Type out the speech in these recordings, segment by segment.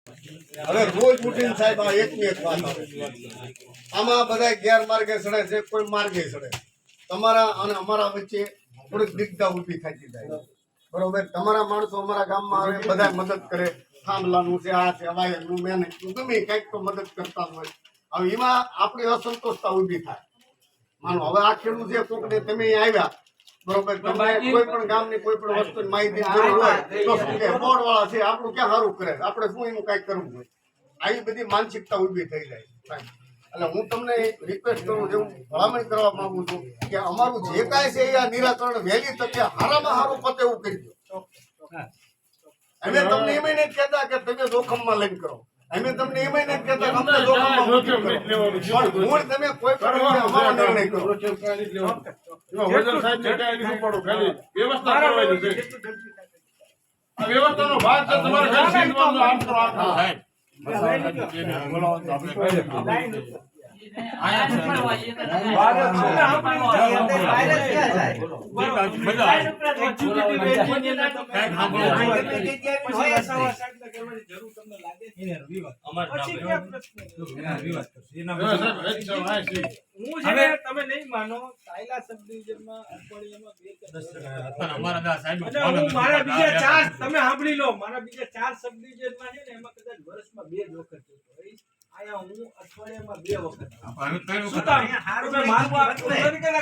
હવે રોજ ઉઠીને સાહેબ આ એકની એક વાત આવે આમાં બધા ગેરમાર્ગે સડે છે, કોઈ માર્ગે સડે. તમારા અને અમારા વચ્ચે થોડીક દિગ્ધતા ઊભી થતી જાય. બરોબર, તમારા માણસો અમારા ગામમાં આવે, બધા મદદ કરે, થાંભલાનું છે, આ છે, વાયરનું, મેં ગમે કંઈક તો મદદ કરતા હોય. હવે એમાં આપણી અસંતોષતા ઊભી થાય. માનો હવે આ ખેડૂત છે, કોકને તમે આવ્યા, બરોબર, તમારે કોઈ પણ ગામની કોઈ પણ વસ્તુની માહિતી જરૂર હોય તો શું કે બોર્ડ વાળા છે આપણું ક્યાં સારું કરે, આપણે શું એનું કઈ કરવું હોય. આવી બધી માનસિકતા ઊભી થઈ જાય. એટલે હું તમને રિક્વેસ્ટ કરું, જેવું ભલામણ કરવા માંગુ છું કે અમારું જે કાંઈ છે એ નિરાકરણ વહેલી તકે હારામાં હારું પતે એવું કરી દો. અમે તમને એમ નથી કહેતા કે તમે જોખમમાં લઈને કરો, અમે તમને એમ નથી કહેતા અમને જોખમમાં મૂકી કરો, પણ મૂળ તમે કોઈ પણ અમારો નિર્ણય કરો. વ્યવસ્થાનો ભાગ છે તમારે તમે નહીં માનો, સાયલા સબ ડિવિઝનમાં મારા બીજા 4 તમે સાંભળી લો, મારા બીજા 4 સબ ડિવિઝનમાં છે ને, એમાં કદાચ વર્ષમાં 2 જ વખત આયા હું અઠવાડિયામાં 2 વખત.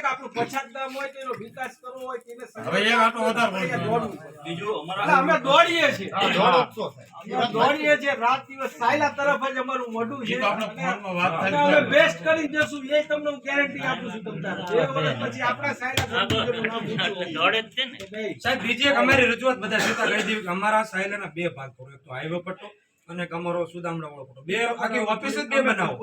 આપણું પછાત ગામ હોય તેનો વિકાસ કરવો હોય તેને અમે દોડીએ છીએ, દોડીએ છીએ રાત દિવસ સાયલા તરફ જ અમારું મોઢું છે. અમે બેસ્ટ કરી જશું એ તમને હું ગેરંટી આપું છું. તમને 2 વર્ષ પછી આપણા સાયલા સાહેબ બીજી એક અમારી રજૂઆત બધા સીતા કહી દીધી કે અમારા સાયલાના 2 ભાગ કરો, એક તો હાઈવે પટ્ટો અને અમારો સુદામડા વાળો પટ્ટો. 2 આખી ઓફિસ જ 2 બનાવો.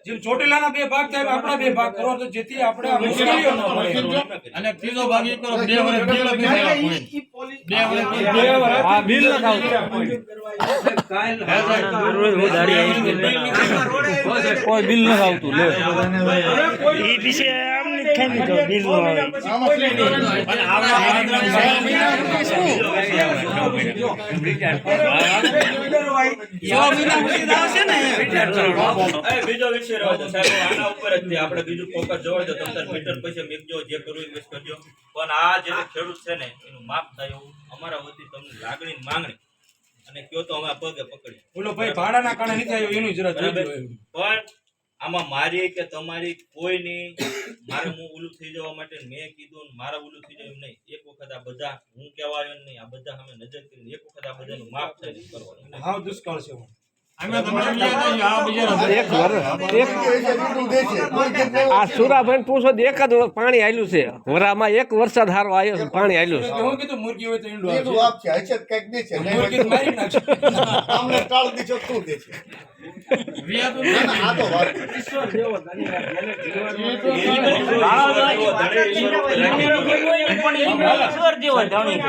જેમ ચોટીલાના 2 ભાગ થાય આપણા 2 ભાગ કરો, તો જેથી આપણે મુશ્કેલીઓ ન પડે. અને ત્રીજો ભાગ એ કરો 2 વર્ષ બિલ કોઈ બિલ ન આવતું લે એ વિશે આમ નથી ખાઈ તો બિલ નો બીજો વિષય રહ્યો છે સાહેબ, આના ઉપર જ આપણે બીજું ફોકસ જોવા દો. તમે મીટર પૈસા મેકજો, જે કરવું એ કરજો, પણ આ જે ખેડૂત છે ને એનું માફ થાય એવું અમારા વતી તમને લાગણી માંગણી અને કયો તો અમે પગે પકડી. બોલો ભાઈ, ભાડાના કારણે નથી આવ્યો એનું જરા જોજો. પણ આમાં મારી કે તમારી કોઈ નહીં, મારે હું ઓલું થઈ જવા માટે મેં કીધું મારા ઓલું થઈ જાય એમ નહીં. એક વખત આ બધા હું કહેવા આવ્યો નહીં, આ બધા અમે નજર કરીને એક વખત આ બધાનું માફ થાય કરવાનું. હાવ દુષ્કાળ છે. આ સુરાભાઈ પૂછો એક જ પાણી આવેલું છે વરામાં, એક વરસાદ સારો આવ્યો છે, પાણી આવેલું છે. હું કીધું મુરગી હોય તો ઈંડો આવે. એનું આપ છે, હશે કંઈક દે છે, મુરગી મારી નાખશે. આમને ટાળ દીધો તું દે છે. આ તો વાત ઈશ્વર જેવો ધન્યવાદ.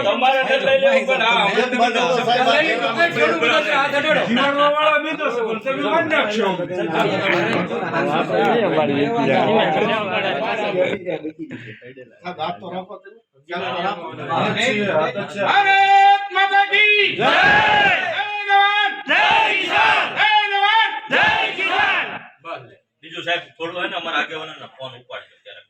તમારે નથી લઈ લેવું, પણ આ ભારત માતા કી જય, જય કિસાન, જય કિસાન. બીજું સાહેબ થોડું હોય ને અમારા આગેવાનોના ફોન ઉપાડજો ત્યારે.